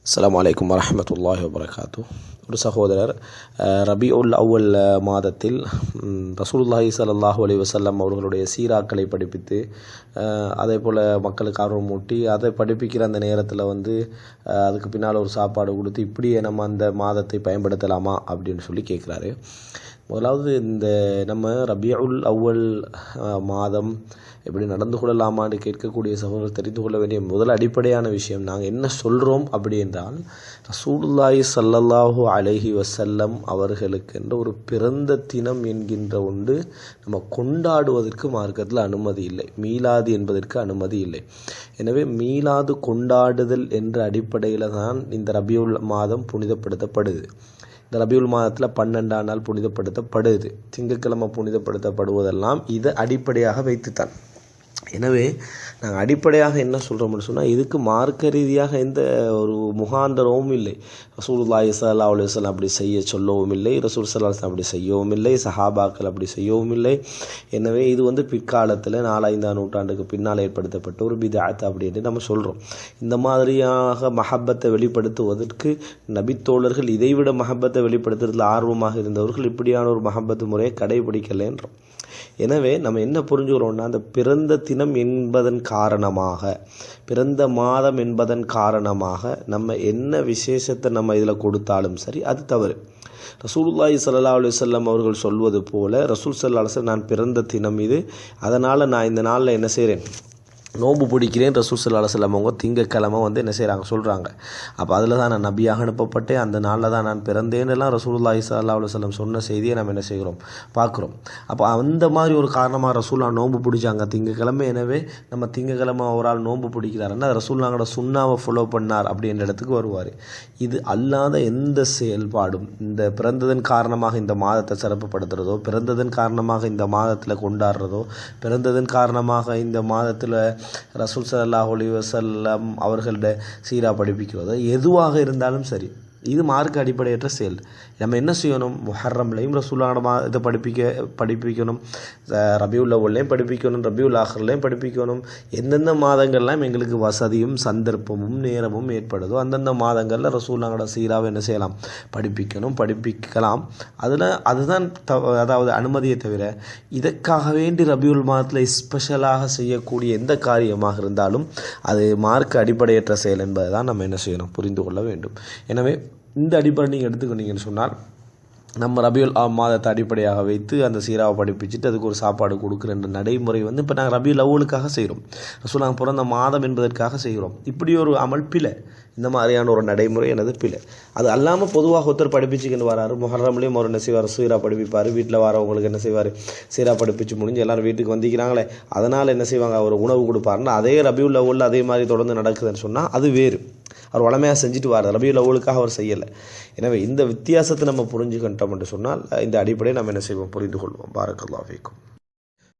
அஸ்ஸலாமு அலைக்கும் வரஹ்மத்துல்லாஹி வபரகாத்து. ஒரு சகோதரர் ரபியுல் அவ்வல் மாதத்தில் ரசூலுல்லாஹி ஸல்லல்லாஹு அலைஹி வஸல்லம் அவர்களுடைய சீராக்களை படிப்பித்து அதே போல் மக்களுக்கு ஆர்வம் மூட்டி அதை படிப்பிக்கிற அந்த நேரத்தில் அதுக்கு பின்னால் ஒரு சாப்பாடு கொடுத்து இப்படியே நம்ம அந்த மாதத்தை பயன்படுத்தலாமா அப்படின்னு சொல்லி கேட்குறாரு. முதலாவது நம்ம ரபியுல் அவ்வல் மாதம் எப்படி நடந்து கொள்ளலாமான்னு கேட்கக்கூடிய சகோதரர் தெரிந்து கொள்ள வேண்டிய முதல் அடிப்படையான விஷயம், நாங்கள் என்ன சொல்கிறோம் அப்படி என்றால், ரசூலுல்லாஹி ஸல்லல்லாஹு அலைஹி வஸல்லம் அவர்களுக்கென்ற ஒரு பிறந்த தினம் என்கின்ற ஒன்று நம்ம கொண்டாடுவதற்கு மார்க்கத்தில் அனுமதி இல்லை. மீலாது என்பதற்கு அனுமதி இல்லை. எனவே மீலாது கொண்டாடுதல் என்ற அடிப்படையில் தான் இந்த ரபியுல் மாதம் புனிதப்படுத்தப்படுது. இந்த ரபியுல் மாதத்தில் 12ஆம் நாள் புனிதப்படுத்தப்படுது. திங்கட்கிழமை புனிதப்படுத்தப்படுவதெல்லாம் இதை அடிப்படையாக வைத்துத்தான். எனவே நாங்கள் அடிப்படையாக என்ன சொல்கிறோம்னு சொன்னால், இதுக்கு மார்க்க ரீதியாக எந்த ஒரு முகாந்தரமும் இல்லை. ரசூலுல்லாஹி ஸல்லல்லாஹு அலைஹி வஸல்லம் அப்படி செய்ய சொல்லவும் இல்லை, ரசூல் ஸல்லல்லாஹு அலைஹி வஸல்லம் அப்படி செய்யவும் இல்லை, சஹாபாக்கள் அப்படி செய்யவும் இல்லை. எனவே இது பிற்காலத்தில் 4-5ஆம் நூற்றாண்டுக்கு பின்னால் ஏற்படுத்தப்பட்ட ஒரு பித்அத் அப்படின்ட்டு நம்ம சொல்கிறோம். இந்த மாதிரியாக மஹப்பத்தை வெளிப்படுத்துவதற்கு நபித்தோழர்கள் இதைவிட மஹப்பத்தை வெளிப்படுத்துறதுல ஆர்வமாக இருந்தவர்கள் இப்படியான ஒரு மஹப்பத்து முறையை கடைபிடிக்கலைன்றோம். எனவே நம்ம என்ன புரிஞ்சுக்கிறோம்னா, அந்த பிறந்த தினம் என்பதன் காரணமாக, பிறந்த மாதம் என்பதன் காரணமாக நம்ம என்ன விசேஷத்தை நம்ம இதில் கொடுத்தாலும் சரி, அது தவறு. ரசூலுல்லாஹி ஸல்லல்லாஹு அலைஹி வஸல்லம் அவர்கள் சொல்வது போல, ரசூல் ஸல்லல்லாஹு அலைஹி வஸல்லம் நான் பிறந்த தினம் இது, அதனால் நான் இந்த நாளில் என்ன செய்கிறேன், நோன்பு பிடிக்கிறேன். ரசூல் ஸல்லல்லாஹு அலைஹி வஸல்லம் அவங்க திங்கக்கிழமை என்ன செய்கிறாங்க, சொல்கிறாங்க. அப்போ அதில் தான் நான் நபியாக அனுப்பப்பட்டேன், அந்த நாளில் தான் நான் பிறந்தேன்னெல்லாம் ரசூலுல்லாஹி ஸல்லல்லாஹு அலைஹி வஸல்லம் சொன்ன செய்தியை நம்ம என்ன செய்கிறோம், பார்க்குறோம். அப்போ அந்த மாதிரி ஒரு காரணமாக ரசூல்லா நோன்பு பிடிச்சாங்க திங்கக்கிழமை. எனவே நம்ம திங்கக்கிழமை ஒரு ஆள் நோன்பு பிடிக்கிறாருன்னா ரசூல்லாவோட சுன்னாவை ஃபாலோ பண்ணார் அப்படின்ற இடத்துக்கு வருவார். இது அல்லாத எந்த செயல்பாடும், இந்த பிறந்ததன் காரணமாக இந்த மாதத்தை சிறப்புப்படுத்துகிறதோ, பிறந்ததன் காரணமாக இந்த மாதத்தில் கொண்டாடுறதோ, பிறந்ததன் காரணமாக இந்த மாதத்தில் ரசூல் ஸல்லல்லாஹு அலைஹி வஸல்லம் அவர்களோட சீரா படிப்பிக்கிறதோ எதுவாக இருந்தாலும் சரி, இது மார்க்க அடிப்படையற்ற செயல். நம்ம என்ன செய்யணும், முஹர்ரம்லையும் ரசூலுல்லாஹ் இதை படிப்பிக்கணும், ரபியுல் அவ்வல்லையும் படிப்பிக்கணும், ரபியுல் ஆஹிர்லையும் படிப்பிக்கணும். எந்தெந்த மாதங்கள்லாம் எங்களுக்கு வசதியும் சந்தர்ப்பமும் நேரமும் ஏற்படுதோ அந்தந்த மாதங்களில் ரசூலுல்லாஹோட சீராவை என்ன செய்யலாம், படிப்பிக்கலாம். அதுதான் அதாவது அனுமதியை தவிர, இதற்காக வேண்டி ரபியுல் மாதத்தில் ஸ்பெஷலாக செய்யக்கூடிய எந்த காரியமாக இருந்தாலும் அது மார்க்க அடிப்படையற்ற செயல் என்பதை தான் நம்ம என்ன செய்யணும், புரிந்து கொள்ள வேண்டும். எனவே இந்த அடிப்படை நீங்கள் எடுத்துக்கிட்டீங்கன்னு சொன்னால், நம்ம ரபியுல் மாதத்தை அடிப்படையாக வைத்து அந்த சீராவை படிப்பிச்சுட்டு அதுக்கு ஒரு சாப்பாடு கொடுக்குற நடைமுறை இப்போ நாங்கள் ரபியுல் அவ்வலுக்காக செய்கிறோம், ரசூலுல்லாஹ் பிறந்த மாதம் என்பதற்காக செய்கிறோம். இப்படி ஒரு அமல் பிழை. இந்த மாதிரியான ஒரு நடைமுறை எனது பிழை. அது அல்லாமல் பொதுவாக ஒருத்தர் படிப்பிச்சுக்கின்னு வராரு, முஹர்ரம்லேயும் அவர் என்ன செய்வார், சீரா படிப்பிப்பார். வீட்டில் வரவங்களுக்கு என்ன செய்வார், சீரா படிப்பிச்சு முடிஞ்சு எல்லோரும் வீட்டுக்கு வந்திக்கிறாங்களே, அதனால் என்ன செய்வாங்க, அவர் உணவு கொடுப்பாருன்னா அதே ரபியுல் அவ்வல் அதே மாதிரி தொடர்ந்து நடக்குதுன்னு சொன்னால் அது வேறு. அவர் வளமையாக செஞ்சுட்டு வார், ரபியுல் அவ்வலுக்காக அவர் செய்யலை. எனவே இந்த வித்தியாசத்தை நம்ம புரிஞ்சுக்கிட்டோம் என்று சொன்னால் இந்த அடிப்படையை நம்ம என்ன செய்வோம், புரிந்து கொள்வோம். பாரக்கல்லாஹு ஃபீக்கும்.